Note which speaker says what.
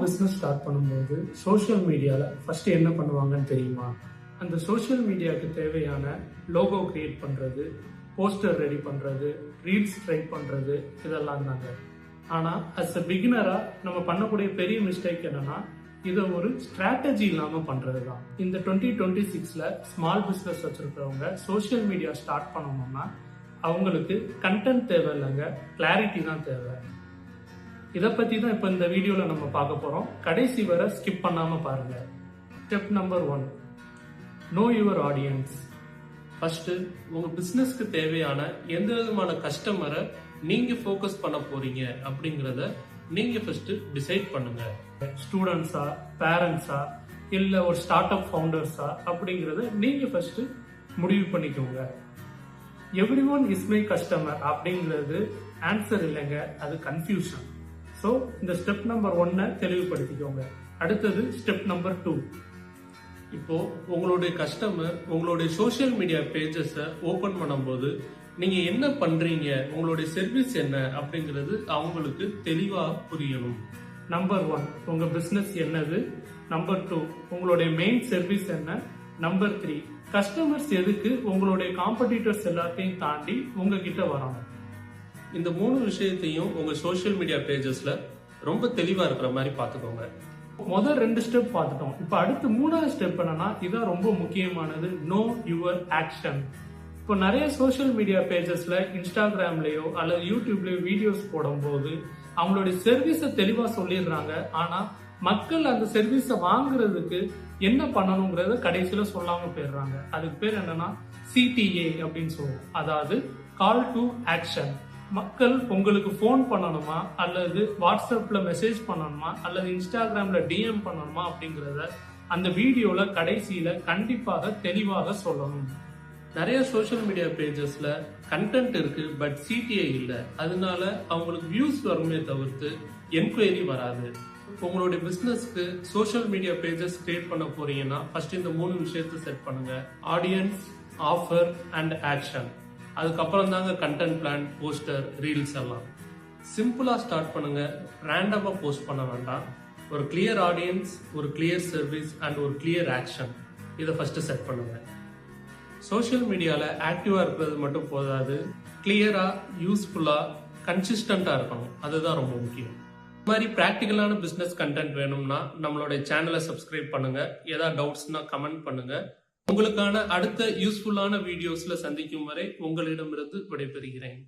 Speaker 1: Business start பண்ணும்போது social மீடியாவில் first என்ன பண்ணுவாங்கன்னு தெரியுமா? அந்த சோஷியல் மீடியாவுக்கு தேவையான லோகோ கிரியேட் பண்ணுறது, போஸ்டர் ரெடி பண்ணுறது, ரீல்ஸ் ரைட் பண்ணுறது, இதெல்லாம் தாங்க. ஆனால் அஸ் அ பிகினராக நம்ம பண்ணக்கூடிய பெரிய மிஸ்டேக் என்னன்னா, இதை ஒரு ஸ்ட்ராட்டஜி இல்லாமல் பண்ணுறது தான். இந்த 2026 ஸ்மால் பிஸ்னஸ் வச்சுருக்கிறவங்க சோஷியல் மீடியா ஸ்டார்ட் பண்ணணும்னா அவங்களுக்கு கண்டென்ட் தேவை இல்லைங்க, கிளாரிட்டி தான் தேவை. இதை பற்றி தான் இப்போ இந்த வீடியோவில் நம்ம பார்க்க போகிறோம். கடைசி வரை ஸ்கிப் பண்ணாமல் பாருங்கள். Step number 1, no your audience. First உங்கள் பிஸ்னஸ்க்கு தேவையான எந்த விதமான கஸ்டமரை நீங்கள் ஃபோக்கஸ் பண்ண போறீங்க அப்படிங்கிறத நீங்கள் ஃபர்ஸ்ட் டிசைட் பண்ணுங்க. ஸ்டூடெண்ட்ஸா, பேரண்ட்ஸா, இல்லை ஒரு ஸ்டார்ட் அப் ஃபவுண்டர்ஸா அப்படிங்கிறத நீங்கள் ஃபர்ஸ்ட் முடிவு பண்ணிக்கோங்க. Every one is my customer அப்படிங்கிறது ஆன்சர் இல்லைங்க, அது கன்ஃபியூஷன். ஸோ இந்த ஸ்டெப் நம்பர் 1 தெளிவுபடுத்திக்கோங்க. அடுத்தது ஸ்டெப் நம்பர் 2. இப்போ உங்களுடைய கஸ்டமர் உங்களுடைய சோஷியல் மீடியா பேஜஸை ஓபன் பண்ணும்போது நீங்க என்ன பண்றீங்க, உங்களுடைய சர்வீஸ் என்ன அப்படிங்கிறது அவங்களுக்கு தெளிவா புரியணும். நம்பர் 1 உங்க பிசினஸ் என்னது. நம்பர் 2 உங்களுடைய மெயின் சர்வீஸ் என்ன. நம்பர் 3 கஸ்டமர்ஸ் எதுக்கு உங்களுடைய காம்படிட்டர்ஸ் எல்லாத்தையும் தாண்டி உங்ககிட்ட வரணும். இந்த 3 விஷயத்தையும் உங்க சோஷியல் மீடியா பேஜஸ்ல ரொம்ப தெளிவா இருக்கிற மாதிரி பாத்துக்கோங்க. முதல் 2 ஸ்டெப் பார்த்துட்டோம். இப்ப அடுத்து 3வது ஸ்டெப் என்னன்னா, இதான் ரொம்ப முக்கியமானது, நோ யுவர் ஆக்ஷன். இப்போ நிறைய சோஷியல் மீடியா பேஜஸ்ல இன்ஸ்டாகிராம்லயோ அல்லது யூடியூப்லயோ வீடியோஸ் போடும்போது அவங்களுடைய சர்வீஸை தெளிவா சொல்லிடுறாங்க. ஆனா மக்கள் அந்த சர்வீஸை வாங்குறதுக்கு என்ன பண்ணணுங்கிறத கடைசியில சொல்லாம போயிடுறாங்க. அதுக்கு பேர் என்னன்னா CTA அப்படின்னு சொல்லுவோம். அதாவது கால் டு ஆக்ஷன். மக்கள் உங்களுக்கு போன் பண்ணணுமா அல்லது வாட்ஸ்அப்ல மெசேஜ் பண்ணணுமா அல்லது இன்ஸ்டாகிராம்ல DM பண்ணணுமா அப்படிங்கறத அந்த வீடியோல கடைசியில கண்டிப்பாக தெளிவாக சொல்லணும். நிறைய சோஷியல் மீடியா பேஜஸ்ல கண்டென்ட் இருக்கு, பட் CTA இல்ல. அதனால அவங்களுக்கு வியூஸ் வருமே தவிர்த்து என்கொயரி வராது. உங்களுடைய பிசினஸ்க்கு சோஷியல் மீடியா பேஜஸ் கிரியேட் பண்ண போறீங்கன்னா ஃபர்ஸ்ட் இந்த 3 விஷயத்தை செட் பண்ணுங்க. Audience, offer and action. அதுக்கப்புறம் தாங்க கண்டென்ட் பிளான், போஸ்டர், ரீல்ஸ் எல்லாம். சிம்பிளா ஸ்டார்ட் பண்ணுங்க, ரேண்டமா போஸ்ட் பண்ண வேண்டாம். ஒரு கிளியர் ஆடியன்ஸ், ஒரு கிளியர் சர்வீஸ் அண்ட் ஒரு கிளியர் ஆக்ஷன், இதை ஃபர்ஸ்ட் செட் பண்ணுங்க. சோஷியல் மீடியால ஆக்டிவா இருக்கிறது மட்டும் போதாது, கிளியரா, யூஸ்ஃபுல்லா, கன்சிஸ்டண்டா இருக்கணும். அதுதான் ரொம்ப முக்கியம். இந்த மாதிரி பிராக்டிக்கலான பிசினஸ் கண்டென்ட் வேணும்னா நம்மளுடைய சேனலை சப்ஸ்கிரைப் பண்ணுங்க. ஏதாவது டவுட்ஸ்னா கமெண்ட் பண்ணுங்க. உங்களுக்கான அடுத்த யூஸ்ஃபுல்லான வீடியோஸ்ல சந்திக்கும் வரை உங்களிடமிருந்து விடைபெறுகிறேன்.